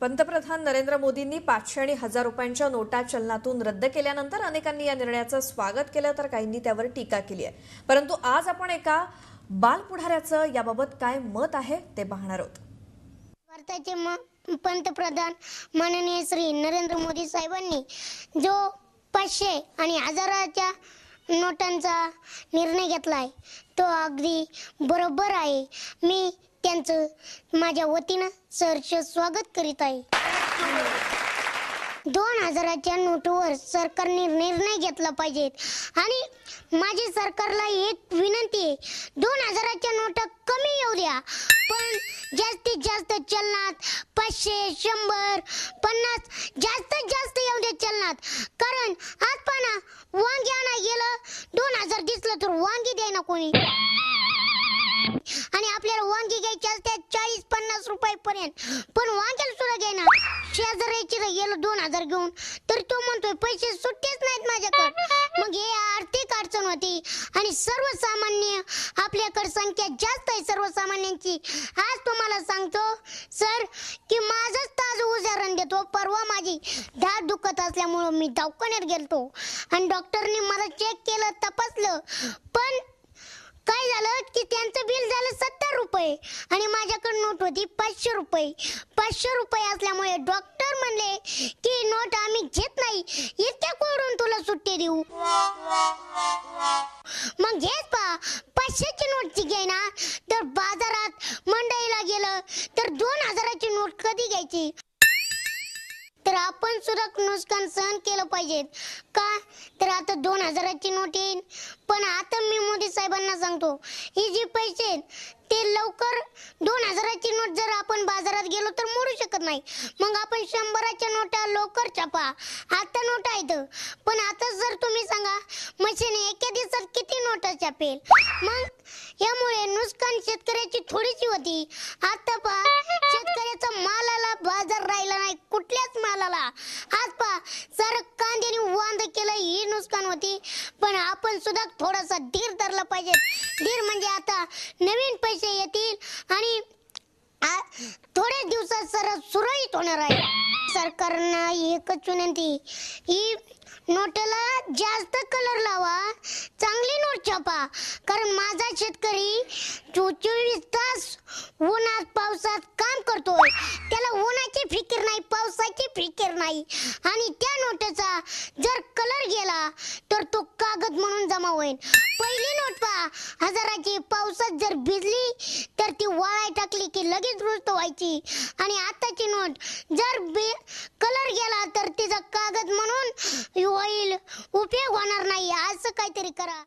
पंतप्रधान नरेंद्र मोदींनी 500 आणि 1000 रुपयांच्या नोटा चलनातून रद्द केल्यानंतर अनेकांनी या निर्णयाचं स्वागत केलं तर काहींनी त्यावर टीका केली आहे। परंतु आज आपण एका बालपुढाऱ्याचं याबाबत काय मत आहे ते पाहणार आहोत। भारताचे पंतप्रधान माननीय श्री नरेंद्र मोदी साहेबांनी जो 500 आणि 1000च्या नोटांचा निर्णय घेतलाय तो अगदी बरोबर आहे। मी त्यांचं माझ्या वतीनं सहर्ष स्वागत करीत आहे। 2000च्या नोटवर सरकारने निर्णय घेतला पाहिजे आणि माझी सरकारला एक विनंती आहे, 2000च्या नोटा कमी येऊ द्या, पण जास्तीत जास्त चलनात 500, 100, 50 जास्तीत जास्त येऊ द्या चलनात। कारण आज पाना वांगी आणा गेलं 2000 दिसलं तर वांगी द्यायना कोणी, आणि आपल्याला वांगी घ्यायची असतात 40-50 रुपये पर्यंत, पण वांग्याला सुद्धा घ्यायना। शेजाऱ्याची गेलं 2000 घेऊन तर तो म्हणतोय पैसे सुट्टेच नाहीत माझ्याकडे। मग हे आर्थिक अडचण होती आणि सर्वसामान्य आपल्याकडे संख्या जास्त आहे सर्वसामान्यांची। आज तुम्हाला सांगतो सर की माझंच ताजं उदाहरण देतो। परवा माझी दाढ दुखत असल्यामुळे मी दवाखान्यात गेलतो आणि डॉक्टरने मला चेक केलं, तपासलं, पण काय झालं की त्यांचं बिल झालं 70 रुपये आणि माझ्याकडे नोट होती 500 रुपये। 500 रुपये असल्यामुळे डॉक्टर म्हणले की नोट आम्ही घेत नाही, इतक्या कोडून तुला सुट्टी देऊ। मग हेच पहा, 500ची नोटची घ्यायना तर बाजारात मंडईला गेलं तर 2000ची नोट कधी घ्यायची? तर आपण सुद्धा नुकसान सहन केलं पाहिजे का? तर आता 2000ची नोट येईल, पण आता मी मोदी साहेबांना सांगतो ही जी पैसे ते लवकर 2000ची नोट जर आपण बाजारात गेलो तर मोडू शकत नाही। मग आपण 100च्या नोटा लवकर छापा, आता नोट आहेत, पण आता जर तुम्ही सांगा मशीन एका दिवसात किती नोटा छापेल? मग यामुळे नुकसान शेतकऱ्याची थोडीशी होती। आता पहा शेतकऱ्याचा मालाला बाजार राहिला नाही, कुठल्याच मालाला। आज पहा सर कांद्याने वांद केलं, ही नुकसान होती, पण आपण सुद्धा थोडासा धीर धरला पाहिजे। धीर म्हणजे आता नवीन पैसे येतील आणि थोड्या दिवसात सर सुरळीत होणार आहे। सरकारनं एकच विनंती, ही नोटला जास्त कलर लावा, चांगली नोट छापा, कारण माझा शेतकरी 24 तास उन्हात पावसात काम करतोय, त्याला उन्हाची फिकीर नाही, पावसाची फिकीर नाही, आणि त्या नोटेचा जर कलर गेला तर तो कागद म्हणून जमा होईल। पहिली नोट पहा 1000ची, पावसात जर भिजली तर ती वाळाय टाकली की लगेच रुजत व्हायची, आणि आताची नोट जर कलर गेला तर तिचा कागद म्हणून होईल, उपयोग होणार नाही। असं काहीतरी करा।